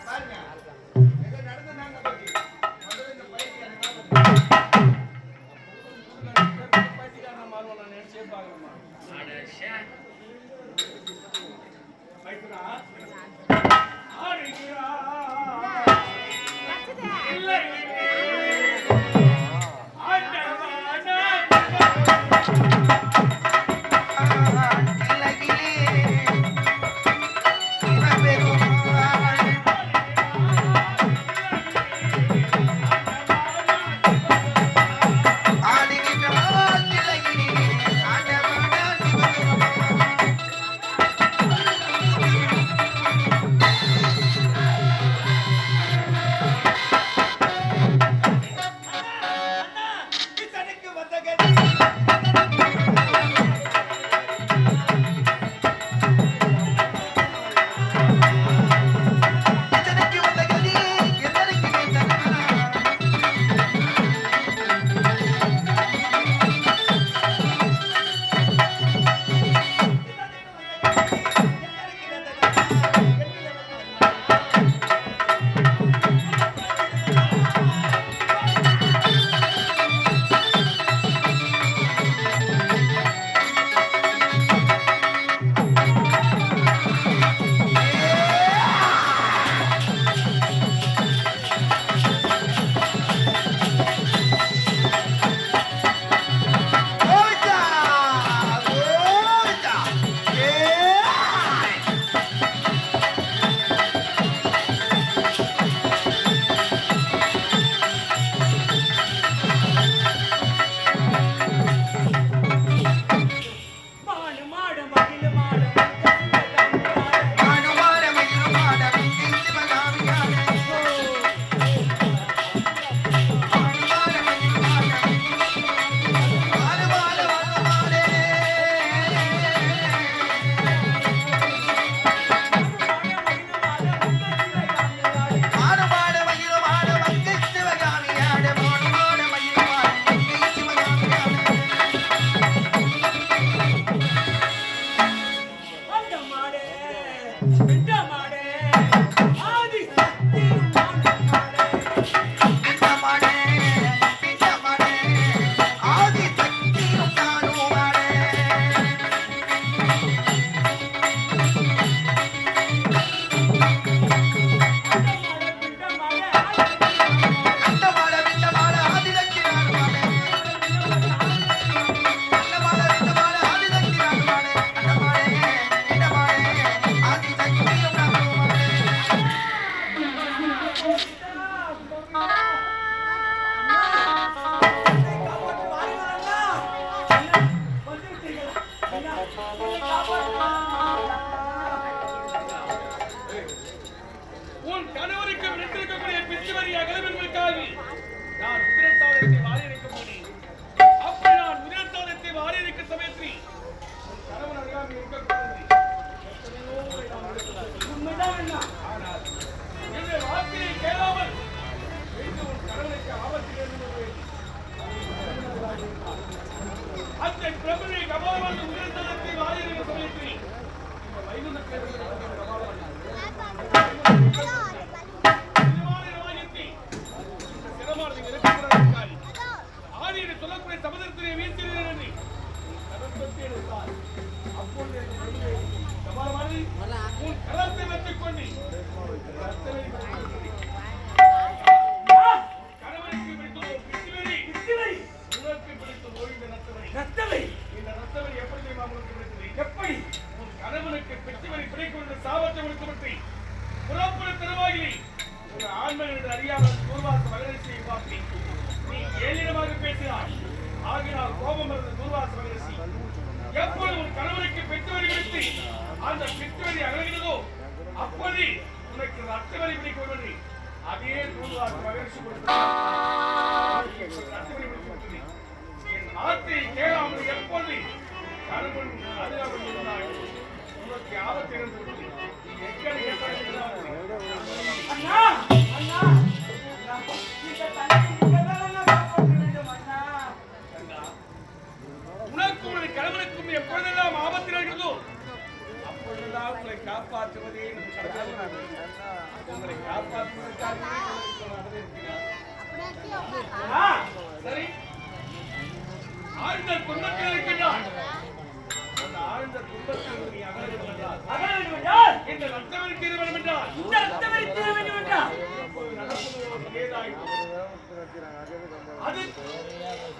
பாருங்க நடந்து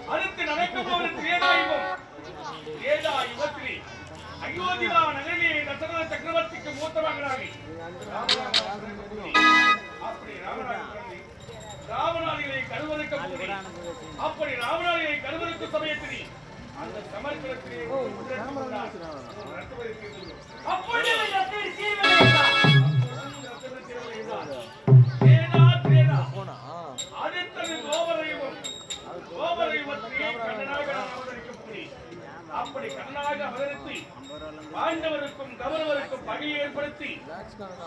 அடுத்து நடக்கும் ஒரு யுகத்திலே அயோத்தியா நகரிலே தசரத சக்கரவர்த்திக்கு மூத்த மகனாகி அப்படி ராவணாதிகளை கருவறுக்க அப்படி ராவணாதிகளை கருவறுக்கும் சமயத்திலே அந்த சமர்ப்பணத்திலே அப்படி கண்ணாக அவதரித்து பாண்டவருக்கும் கௌரவருக்கும் பகையை ஏற்படுத்தி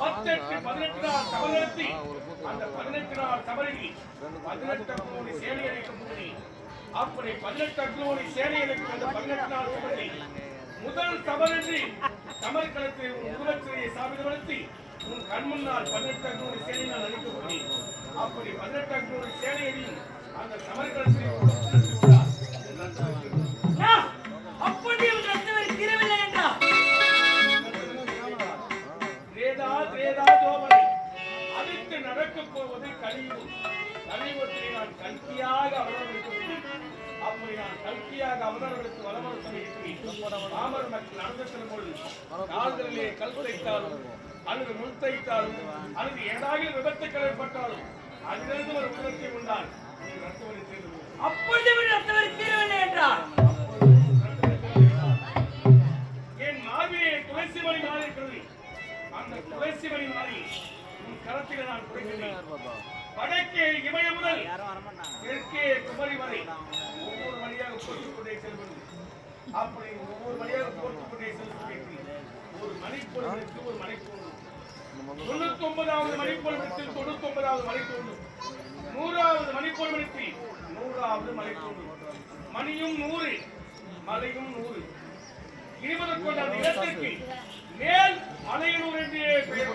18 நாள் சபை நடத்தி அந்த 18 நாள் சபையில் 18 கோடி சேனை அழைக்கும் அப்படி 18 கோடி சேனை அழைக்கும் அந்த 18 நாள் சபையில் முதல் சபரின்றி சமர்க்களத்தில் உருவச்சிறையை சாமிதப்படுத்தி உன் கண் முன்னால் 18 கோடி சேனையினால் அழைக்கப்படி அப்படி 18 கோடி சேனையையும் அந்த சமர்க்களத்தில் நடக்கப் போவது கலியுகத்திலே நான் கல்கியாக அவதரிக்கிறேன். அப்படி நான் கல்கியாக அவதரித்து வளமர சமயத்தில் ராமர் மக்கள் நடந்து செல்லும் பொழுது கால்களிலே கல் தைத்தாலும் அல்லது முள் தைத்தாலும் அல்லது ஏதாவது விபத்துக்கள் ஏற்பட்டாலும் அதிலிருந்து ஒரு உணர்ச்சி உண்டால் ரத்தவரி செய்து அப்பொழுது ரத்தவரி தீரவில்லை என்றார். என் மார்பிலே துளசி மணி மாறி இருக்கிறது. அந்த துளசி மணி மாறி கரத்திலே நான் குறைக்கிறேன். வடக்கே இமய முதல் தெற்கே குமரி வரை ஒவ்வொரு வழியாக போட்டுக் கொண்டே செல்வது. அப்படி ஒவ்வொரு வழியாக போட்டுக் கொண்டே செல்வது ஒரு மணிப்பொழுதுக்கு ஒரு மணிப்பொழுது 99வது மணிப்பொழுதத்தில் 99வது மணிப்பொழுது 100வது மணிப்பொழுதத்தில் 100வது மணிப்பொழுது மணியும் 100 மலையும் 100 இருபது கொண்ட அந்த இடத்திற்கு மேல் மலையனூர் என்றே பெயர்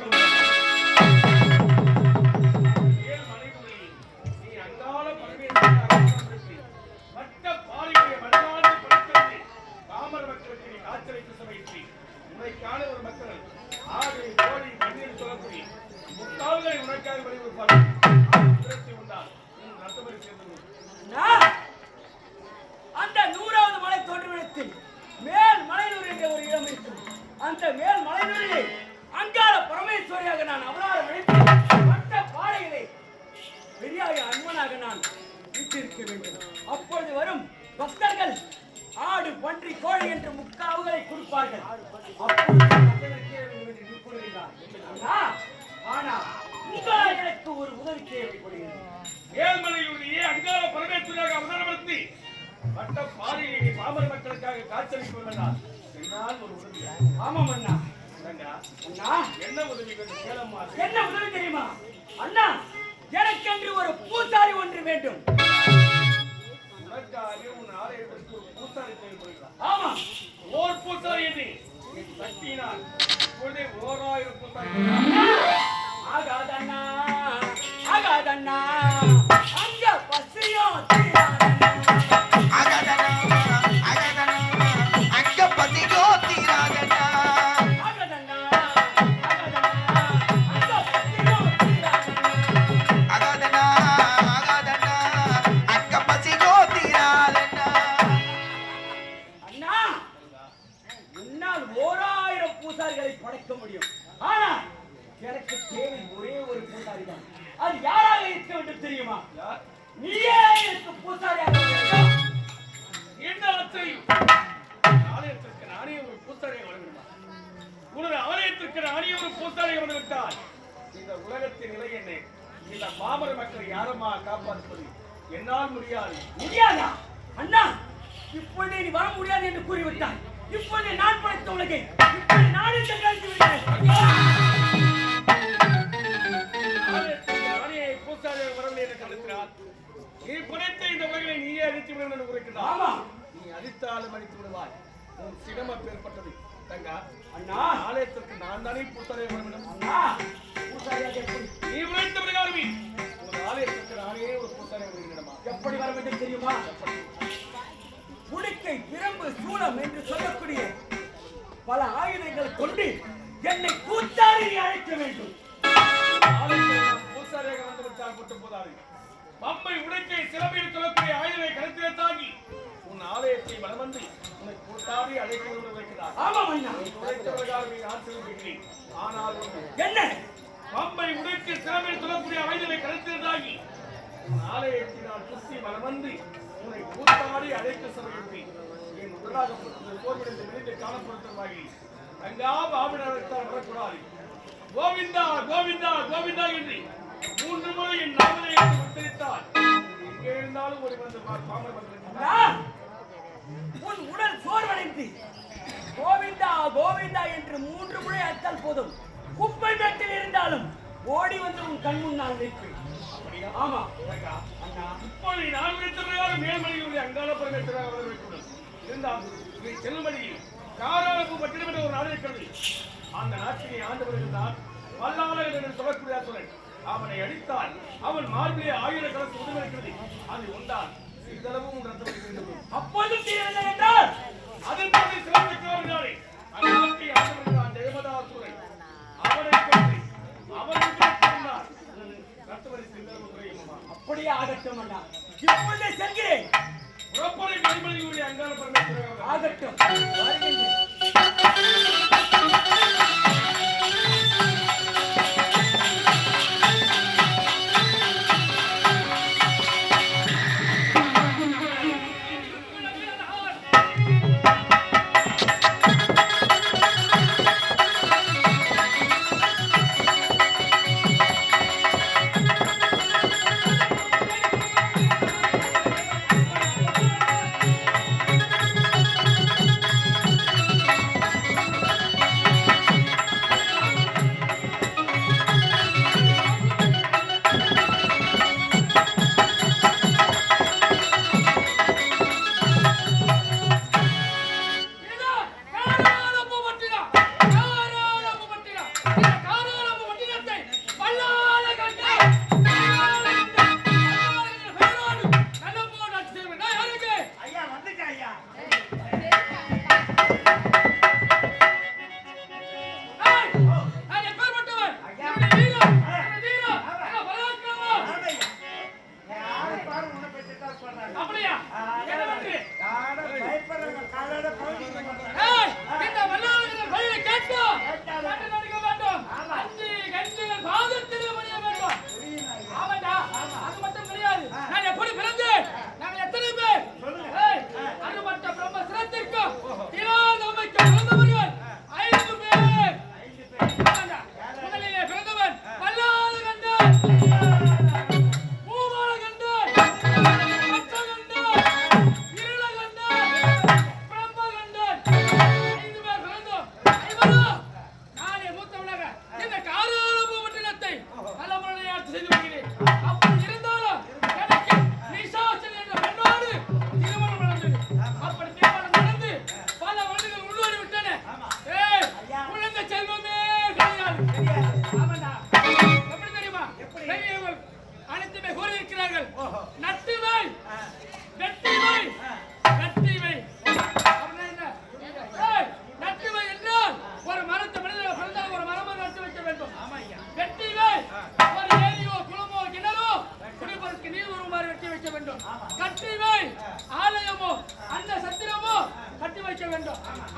ஒரு மக்கள் ஆடு கோழி கண்ணீர் சொல்லக்கூடிய முக்கால்களை உனக்காக வழிபடுப்பார்கள். அந்த 100வது மலை தோன்றுமிடத்தில் மேல் மலையூர் என்ற ஒரு இடம் இருக்கும். அந்த மேல் மலையூரிலே அங்காள பரமேஸ்வரியாக நான் அவதாரம் எடுத்து மற்ற பாறைகளை பெரியாய அன்பனாக நான் விட்டிருக்க வேண்டும். அப்பொழுது வரும் பக்தர்கள் ஆடு பன்றி கோழி என்று முக்காவுகளை கொடுப்பார்கள். ஆனால் எனக்கு ஒரு உதவி தேவைப்படுகிறது. ஏழ்மலையுடைய அங்காள பரமேஸ்வரியாக அவதாரப்படுத்தி மற்ற பாறையை பாமர மக்களுக்காக காட்சியளிப்பவர்கள் என்னால் ஒரு உதவி. ஆமாம் அண்ணா. அண்ணா என்ன உதவி கேளம்மா. என்ன உதவி தெரியுமா அண்ணா? எனக்கென்று ஒரு பூசாரி ஒன்று வேண்டும். உன் ஆலயத்திற்கு ஒரு பூசாரி தேவைப்படுகிறார். ஆமா, ஓர் பூசாரி என்று சக்தியினால் இப்பொழுதே 1000 பூசாரி. ஆகாதண்ணா ஆகாதண்ணா அங்க பசியோ படைக்க முடியும். ஆனால் எனக்கு தேவை ஒரே ஒரு பூசாரி தான். அது யாராக இருக்க வேண்டும் தெரியுமா? நீயே எனக்கு பூசாரியாக வேண்டும். இந்த ஆலயத்திற்கு நானே ஒரு பூசாரியாக வந்துவிட்டால் உனது ஆலயத்திற்கு நானே ஒரு பூசாரியாக வந்துவிட்டால் இந்த உலகத்தின் நிலை என்ன? இந்த பாமர மக்களை யாரம்மா காப்பாற்றுவது? என்னால் முடியாது. முடியாதா அண்ணா? இப்பொழுதே நீ வர முடியாது என்று கூறிவிட்டாய். இப்பொழுது நான் படைத்த உலகை இப்பொழுது நானே சங்காரித்து விட்டேன். பூசாரியாக வரவில்லை என்று கருதுகிறார். நீ படைத்த இந்த உலகளை நீயே அழித்து விட என்று கூறுகிறார். ஆமா, நீ அழித்தாலும் அழித்து விடுவாய். உன் சிரமம் ஏற்பட்டது தங்கா. அண்ணா, ஆலயத்திற்கு நான் தானே பூசாரியாக வர வேண்டும். அண்ணா, பூசாரியாக நீ உழைத்த பிரகாரமே உன் ஆலயத்திற்கு நானே ஒரு பூசாரியாக வருகிறேன். எப்படி வர வேண்டும் தெரியுமா? உடுக்கை பிரம்பு சூளம் என்று சொல்லக்கூடிய பல ஆயுதங்கள் கொண்டு என்னை பூசாரி அழைக்க வேண்டும். பூசாரியாக வந்து விட்டால் மட்டும் போதாது. பம்பை சிலம்பில் சொல்லக்கூடிய ஆயுதங்களை கருத்திலே தாங்கி உன் ஆலயத்தை வலம் வந்து உன்னை கூட்டாடி அழைத்து கொண்டு வைக்கிறார். ஆமாம் ஐயா. உழைத்தவர்களாக நான் செல்கிறேன். ஆனால் என்ன பம்பை உடைத்து சிலம்பில் சொல்லக்கூடிய ஆயுதங்களை கருத்திலே தாங்கி உன் ஆலயத்தை நான் சுற்றி வலம் வந்து உன்னை கூட்டாடி அழைத்து செல்கிறேன். என் உடலாக கோவிலிருந்து வெளியே காணப்படுத்தவாகி அங்கா பாபிடத்தான் வரக்கூடாது. கோவிந்தா கோவிந்தா கோவிந்தா என்று 3 முறை என் நாமத்தை உச்சரித்தால் எங்கே இருந்தாலும் ஒரு வந்து பாமர் வந்து உன் உடல் சோர்வடைந்து கோவிந்தா கோவிந்தா என்று 3 முறை அழைத்தால் போதும். குப்பை மேட்டில் இருந்தாலும் ஓடி வந்து உன் கண் முன்னால் நிற்பேன். ஆமா அண்ணா, இப்போது நான் விடுத்தவர்களாக மேல்மணியுடைய அங்காள பரமேஸ்வரர் அவர்கள் வைத்துள்ளது. இருந்தால் செல்லுமணியில் காராளப்பு பட்டினம் என்ற ஒரு நாடு இருக்கிறது. அந்த நாட்டினை ஆண்டவர்கள் தான் வல்லாளர்கள் என்று சொல்லக்கூடிய சொல்லை அவனை அடித்தால் அவன் மார்பிலே 1000 கலசு உதவிருக்கிறது. அது உண்டால் சிறிதளவும் ரத்தம். அப்போது தீரவில்லை என்றால் அதன் போது சிலம்பிக்கிறார்களே அந்த நாட்டை ஆண்டவர்கள் தேவதாசுரன் அவனை கொண்டு அவனுக்கு ரத்தவரை சிறிதளவு குறையுமா? அப்படியே ஆகட்டும் அண்ணா. இப்பொழுதே செல்கிறேன். புறப்படை மேல்மணியுடைய அங்காள பரமேஸ்வரர் ஆகட்டும் வருகின்றேன்.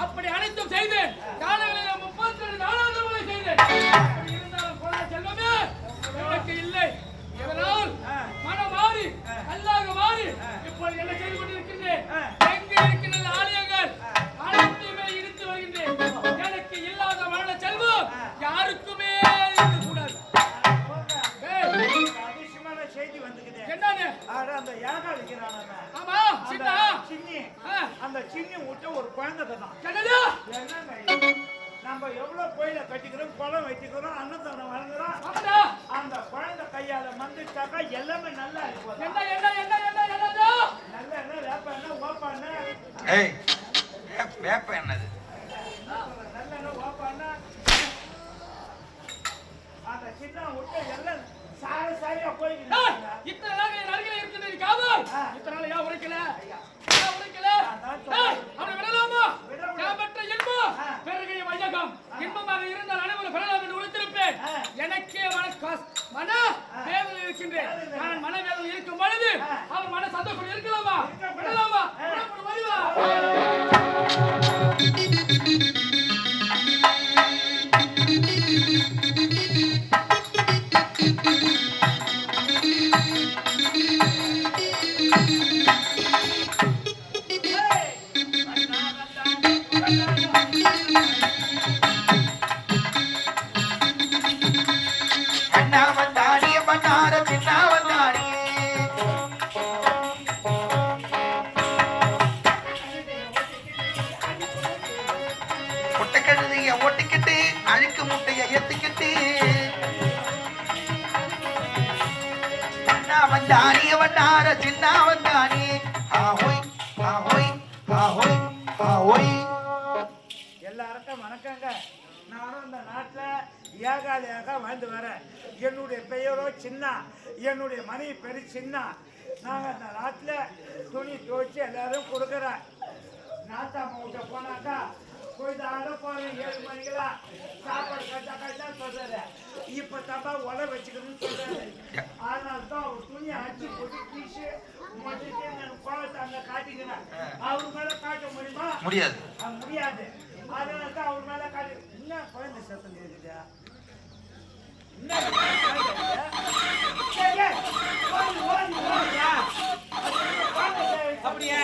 அப்படி அனைத்தும் செய்தேன். காலங்களில் 32 நாளாக செய்தேன். இருந்தாலும் போல செல்வமே எனக்கு இல்லை. இதனால் மனம் மாறி அல்லாக மாறி இப்போது என்ன செய்து கொண்டிருக்கின்றேன்? எங்கே இருக்கின்ற ஆலயங்கள் அனைத்துமே இடித்து வருகின்றேன். எனக்கு இல்லாத மரண செல்வம் யாருக்குமே இருக்கக்கூடாது. செய்தி வந்துக்குது. என்னன்னு? அந்த யாகா இருக்கிறான். ஆமா, சின்ன சின்னி. அந்த சின்னி விட்டு ஒரு குழந்தை தான். என்னது? என்னங்க நம்ம எவ்வளவு கோயில கட்டிக்கிறோம், குளம் வச்சுக்கிறோம், அன்னதானம் வழங்குறோம். அந்த குழந்தை கையால மந்திச்சாக்கா எல்லாமே நல்லா இருக்கும். என்ன என்ன என்ன என்ன என்னது? நல்ல என்ன வேப்ப என்ன ஓப்பா என்ன? ஏய் வேப்ப என்னது? நல்ல என்ன ஓப்பா என்ன? அந்த சின்ன விட்டு எல்லாம் சார சாரியா போயிட்டு இத்தனை நாள் என் அருகில இருக்கிறது காவல். இத்தனை நாள் ஏன் உரைக்கல? ஏன் உரைக்கல? அவனை விடலாமா? நான் பெற்ற இன்பம் பிறகு வையகம் இன்பமாக இருந்தால் அனைவரும் பெறலாம் என்று உழைத்திருப்பேன். எனக்கே மன வேதனை இருக்கின்றேன். நான் மனவேதனை இருக்கும் பொழுது அவர் மன சந்தோஷம் இருக்கலாமா விடலாமா வருவா ஒட்டிக்கிட்டு அழுக்கு முட்டைய ஏத்திக்கிட்டு வந்தானி வந்தார சின்ன வந்தானி ஆஹோய் ஆஹோய் ஆஹோய் ஆஹோய். எல்லாருக்கும் வணக்கங்க. நானும் இந்த நாட்டில் ஏகாலியாக வாழ்ந்து வரேன். என்னுடைய பெயரோ சின்ன, என்னுடைய மனைவி பேரு சின்ன. நாங்கள் இந்த நாட்டில் துணி துவைச்சு எல்லாரும் கொடுக்குறேன். நாட்டாம விட்ட போனாக்கா போய் ஆட போறேன் 7 மணிக்கெல்லாம் சாப்பாடு கட்டா சொல்றாரு. இப்ப தப்பா உலை வச்சுக்கணும்னு சொல்றாரு. அதனால தான் அவர் துணியை அடிச்சு போட்டு பீசு மொத்தத்தை நான் கோலத்தை அங்க காட்டிக்கிறேன். அவர் மேல காட்ட முடியுமா? முடியாது. முடியாது. அதனால தான் அவர் மேல காட்டு. என்ன குழந்தை சத்தம் கேக்குதா? அப்படியா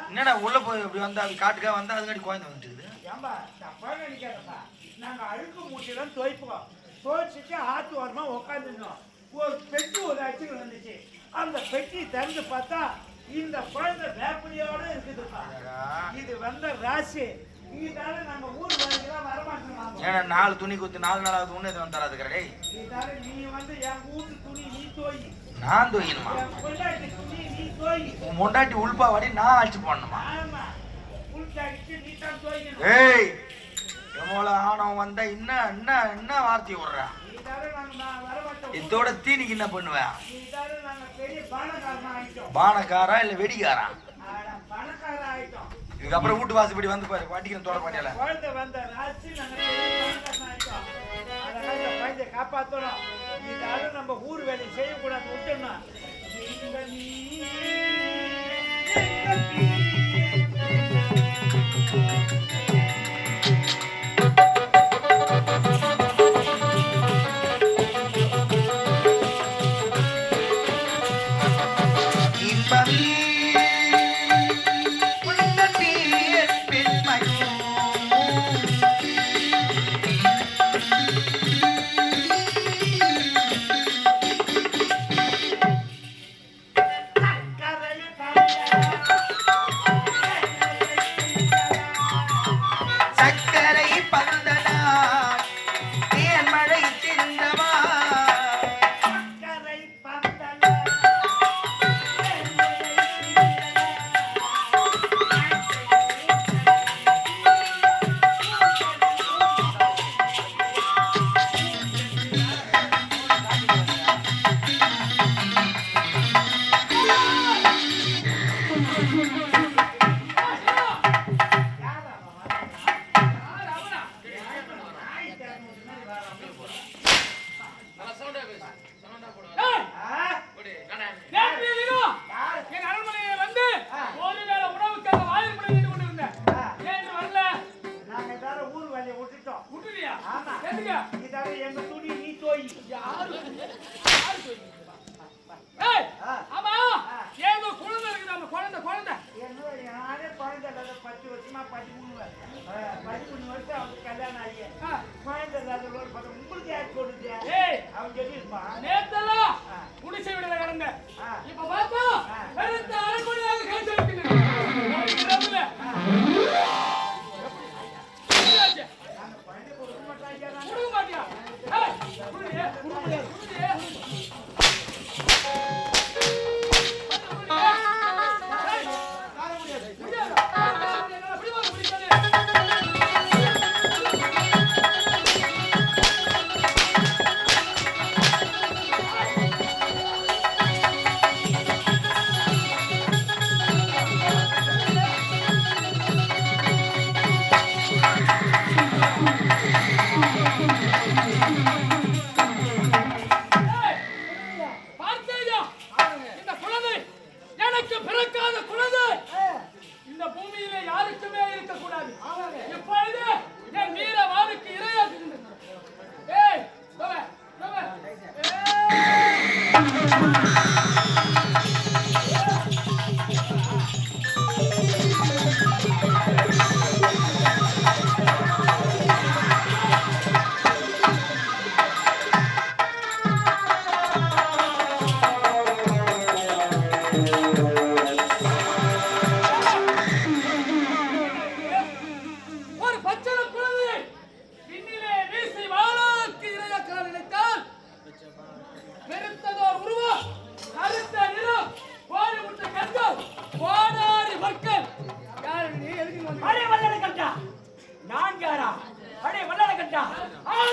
என்னடா உள்ள போய் இப்படி வந்தா காட்டுக்கா வந்தா அதுக்காடி குழந்தை வந்துட்டுது. ஏம்பா தப்பா நினைக்காதப்பா. நாங்க அழுக்கு மூட்டையெல்லாம் துவைப்போம். துவைச்சிட்டு ஆத்து ஓரமா உட்காந்துருந்தோம். ஒரு பெட்டி ஒரு அச்சுக்கு வந்துச்சு. அந்த பெட்டி திறந்து பார்த்தா இந்த குழந்தை வேப்படியோட இருக்குதுப்பா. இது வந்த ராசி. இதால நாங்க ஊர் வரைக்கும் வரமாட்டோம். ஏன்னா 4 துணி குத்து 4 நாளாவது ஒண்ணு எதுவும் தராது கடை. இதால நீ வந்து என் வீட்டு துணி நீ தோய். நான் தோயணுமா? என் பொண்டாட்டி துணி நீ தோய். மொண்டாட்டி உள்பா வாடி நான் அழிச்சு போடணுமா? ஆமா. உள்காடிச்சு நீ தான் தோய்க்கணும். ஏய் எவ்வளோ ஆணவம் வந்தா என்ன வார்த்தை விடுறா? இதால நாங்க வரமாட்டோம். இதோட தீனிக்கு என்ன பண்ணுவேன்? இதால நாங்க பெரிய பானக்காரனா ஆயிட்டோம். பானக்காரா இல்ல வெடிக்காரா? பணக்காரன் ஆயிட்டோம். இதுக்கப்புறம் வீட்டு வாசப்படி வந்து பாரு வாட்டிக்கிறேன் தோட பாட்டியால. குழந்தை வந்த ராசி நாங்க பணக்காரன் ஆயிட்டோம். அதனால இந்த குழந்தைய காப்பாத்தணும். இதால நம்ம ஊர் வேலை செய்யக்கூடாது விட்டுணும்.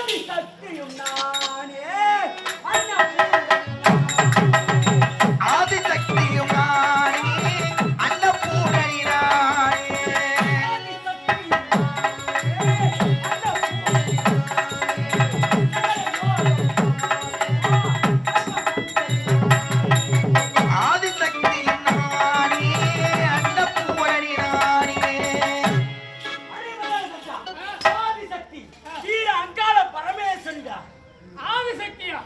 ஆதி சக்தியும் நானே அன்னபூரணி ஆதிசக்தியும் நானே அன்னபூரணி நானே ஆதிசக்தியும் நானே அன்னபூரணி நானே ஆதிசக்தி வீர அங்காள பரமேஸ்வரிடா. ஆதிசக்தியா?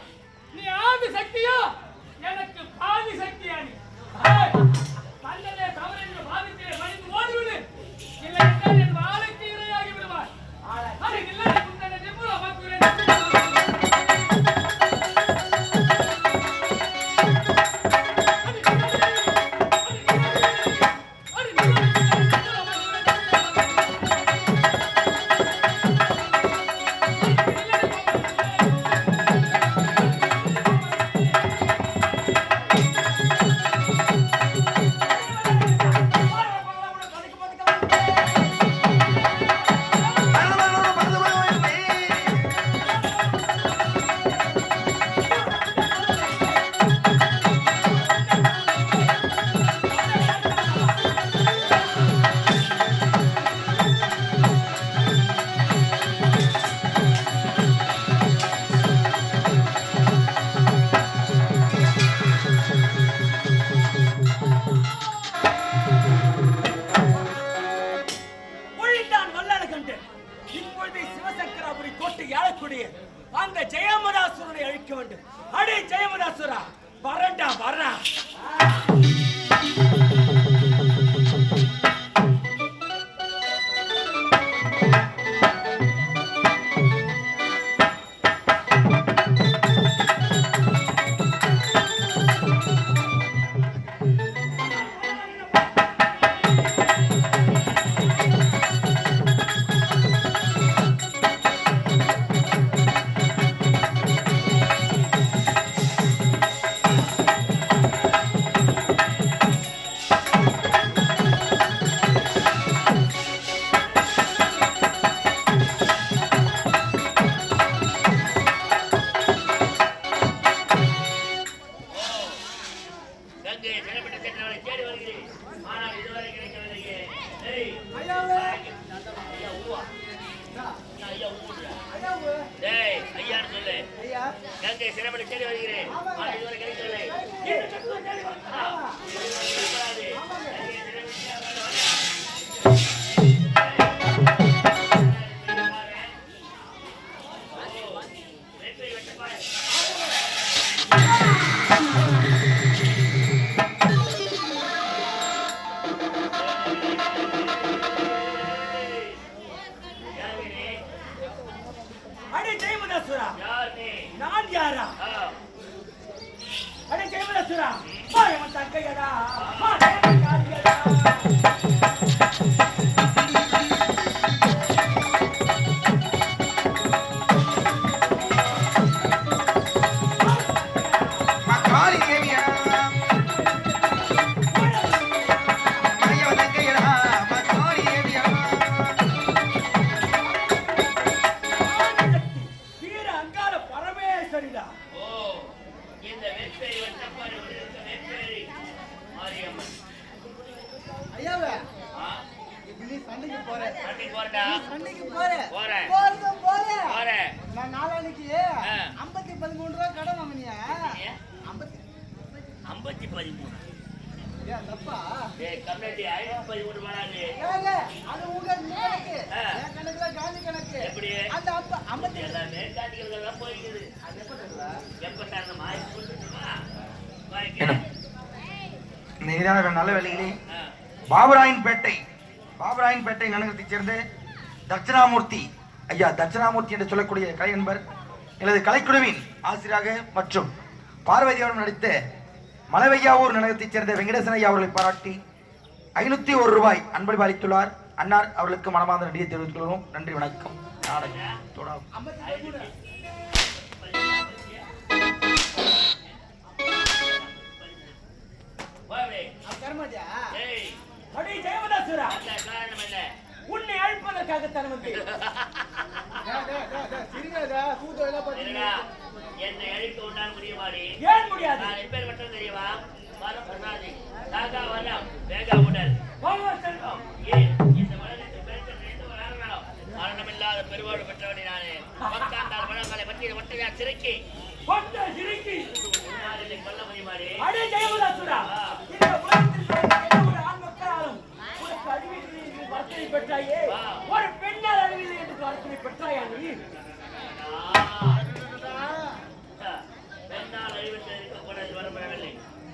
நீ ஆதிசக்தியா? எனக்கு ஆதிசக்தியா? நீ கண்ணனே தவறு என்று பாதித்திலே மனித ஓடிவிடு, இல்லை என்றால் என் வாழைக்கு இரையாகி விடுவார். அது இல்லை குந்தனை நிபுண மக்குரே ஒழிந்தான் வல்லழகண்டன். இப்பொழுது சிவசங்கராபுரி கோட்டை ஆளக்கூடிய அந்த ஜெயமதாசுரனை அழிக்க வேண்டும். அடே ஜெயமதாசுரா, வரண்டா வரா. கங்கை சிறப்பிட்ட சென்றவரை தேடி வருகிறேன். ஆனால் இதுவரை கிடைக்கவில்லையே. டேய், ஐயா ஊவா. ஐயா ஊவுடா. டேய், ஐயான்னு சொல்லு. கங்கை சிறப்பிட்ட தேடி வருகிறேன். ஆனால் இதுவரை கிடைக்கவில்லை. வரக்கூடாது. கங்கை வெற்றி வெட்டப்பாய். அடே ஜெயமதாசுரா, யார் நீ? நான் யாரா? ஆ. அடே ஜெயமதாசுரா, மாயவன் தங்கையடா, மாயவன் காரியடா. மக்காளி தேவியா ஐயா தங்கையடா மக்காளி தேவியா ஆதிசக்தி வீர அங்காள பரமேஸ்வரிடா. ஓ, இந்த வெப்பேரி வெட்டப்பாடி விடுவித்த வெப்பேரி மாரியம்மன். ஐயாவே, ஆ, நீ சண்டைக்கு போற. சண்டைக்கு போறடா. சண்டைக்கு போற. போறேன். போறேன். போறேன். நான் நாளானிக்கு 50-13 ரூபா கடன் வாங்கினியா? ஏன்? 50-13. ஏன் தப்பா? ஏய், கம்யூனிட்டி 513 வராது. ஏங்க, அது உங்க கணக்கு. ஆ. என் கணக்குல காந்தி கணக்கு. எப்படி? அந்த 50 எல்லாமே காட்டிக்கிறதெல்லாம் போய்க்குது. அது எப்ப தருவா? எப்ப தரணும்? மாறி கொடுத்துட்டுமா? வாங்கிக்க. என்ன? நீரான நல்ல வேலைகளே ஆ. பாபராயன்பேட்டை நகரத்தைச் சேர்ந்த தட்சிணாமூர்த்தி ஐயா தட்சிணாமூர்த்தி என்று சொல்லக்கூடிய கலை என்பர் எனது கலைக்குழுவின் ஆசிரியராக மற்றும் பார்வதியோடு நடித்த மலவையாவூர் நகரத்தைச் சேர்ந்த வெங்கடேசன் ஐயா அவர்களை பாராட்டி 501 ரூபாய் அன்பளிப்பு அளித்துள்ளார். அன்னார் அவர்களுக்கு மனமார்ந்த நன்றியை தெரிவித்துக் கொள்கிறோம். நன்றி, வணக்கம். நாடகம் தொடரும். 53. வாவே. கர்மஜா. ஏய், அடே ஜெயமதாசுரா, அந்த காரணம் என்ன? உன்னை அழிப்பதற்காகத்தான் வந்தேன். சிரிக்காதா அறிவோடு பெற்றவனே நானே. பத்தாண்டால் வளங்களை பற்றிய ஒட்டையா சிறைக்கு என்னை கொல்ல முடியுமாடி? அடே ஜெயவதாசுரா, இந்த உலகத்தில் பிறந்த ஒரு ஆண் மக்களாலும் உனக்கு அறிவில்லை என்று வார்த்தை பெற்றாயே, ஒரு பெண்ணால் அறிவில்லை என்று வார்த்தை பெற்றாயா நீ? பெண்ணால் அறிவித்து இருக்கக்கூடாது வரப்படவில்லை.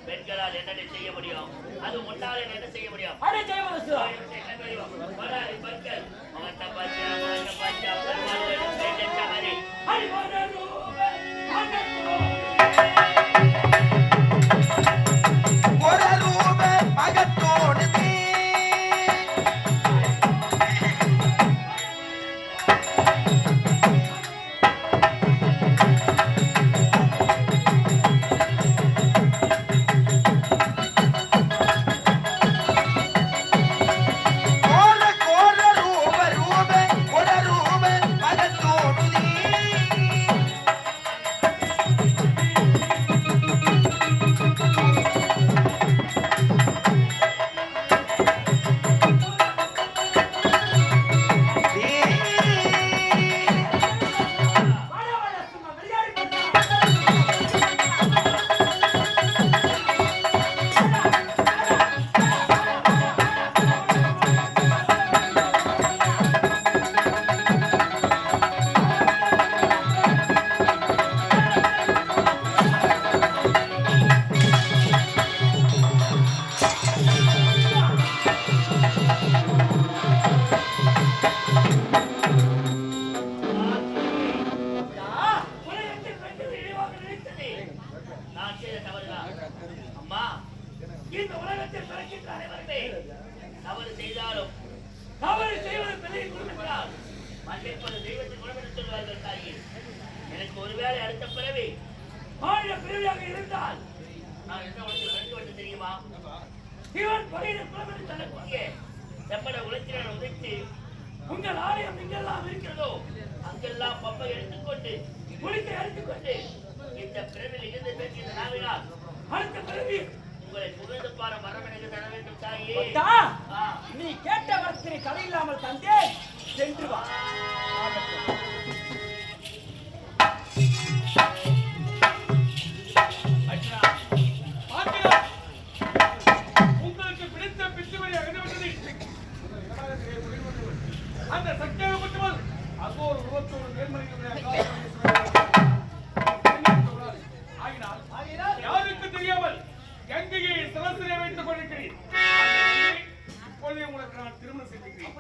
பெண்களால் என்னென்ன செய்ய முடியும்? அது முன்னாள் என்ன செய்ய முடியும்? அடே ஜெயவதாசுரா, என்ன தெரியும்? வராது பற்கள் முகத்தை பாச்சா முகத்தை பாச்சா பெருமாள் பெண்ணெச்ச மாதிரி ஒரு ரூப மகத்தோடுதே தவறு செய்வது பெரிய குணமென்றால் மன்னிப்பது தெய்வத்தின் குணமென்று சொல்வார்கள் தாயே. எனக்கு ஒருவேளை அடுத்த பிறவி மாநில பிறவியாக இருந்தால் நான் என்ன உனக்கு நடக்க வேண்டும் தெரியுமா? சிவன் பகையின குணமென்று சொல்லக்கூடிய செம்மட உலகினர் உதைத்து உங்கள் ஆலயம் எங்கெல்லாம் இருக்கிறதோ அங்கெல்லாம் பம்பை எடுத்துக்கொண்டு குளித்தை எடுத்துக்கொண்டு இந்த பிறவியில் இருந்து பேசிய நாவினால் அடுத்த பிறவி உங்களை புகழ்ந்து பார மரம் எனக்கு தர வேண்டும் தாயே. நீ கேட்ட வரத்தினை தடையில்லாமல் தந்தேன், சென்று வா. உங்களுக்கு பிடித்த பிச்சுமணி அகற்றப்பட்டது அந்த சக்தியாக மட்டுமல் அது ஒரு உருவத்தோடு நேர்மறைகள் ஆகினால் யாருக்கு தெரியாமல் கங்கையை சராசரியாக வைத்துக் கொண்டிருக்கிறேன். இப்பொழுதே உங்களுக்கு நான் திருமணம் செய்திருக்கிறேன்.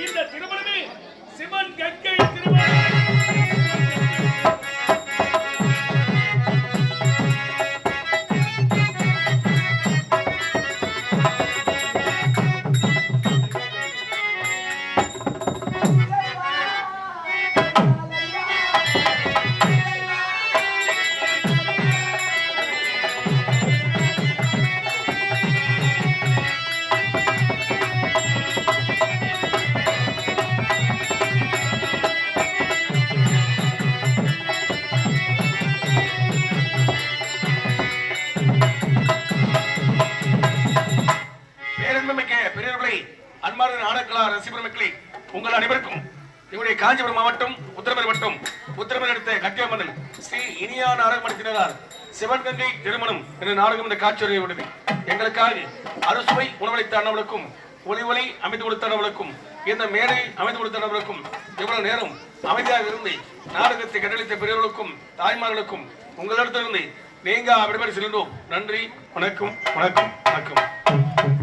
இந்த திருமணமே சிவன் கங்கை திருமணம். அன்பார்ந்த நாடகலா ரசிகர்களே, உங்கள் அனைவருக்கும் இவருடைய காஞ்சிபுரம் மாவட்டம் உத்தரமேறு வட்டம் உத்தரமேறு அடுத்த கட்டியம்மன் ஸ்ரீ இனியா நாடகமன்றத்தினரால் சிவன் கங்கை திருமணம் என்ற நாடகம் இந்த காட்சியுரை உள்ளது. எங்களுக்காக அறுசுவை உணவளித்த அண்ணவர்களுக்கும் ஒளி அமைத்து கொடுத்த அண்ணவர்களுக்கும் இந்த மேடை அமைத்து கொடுத்த அண்ணவர்களுக்கும் இவ்வளவு நேரம் அமைதியாக இருந்து நாடகத்தை கண்டளித்த பெரியவர்களுக்கும் தாய்மார்களுக்கும் உங்களிடத்திலிருந்து நீங்க விடுபடி செல்கின்றோம். நன்றி, வணக்கம், வணக்கம், வணக்கம்.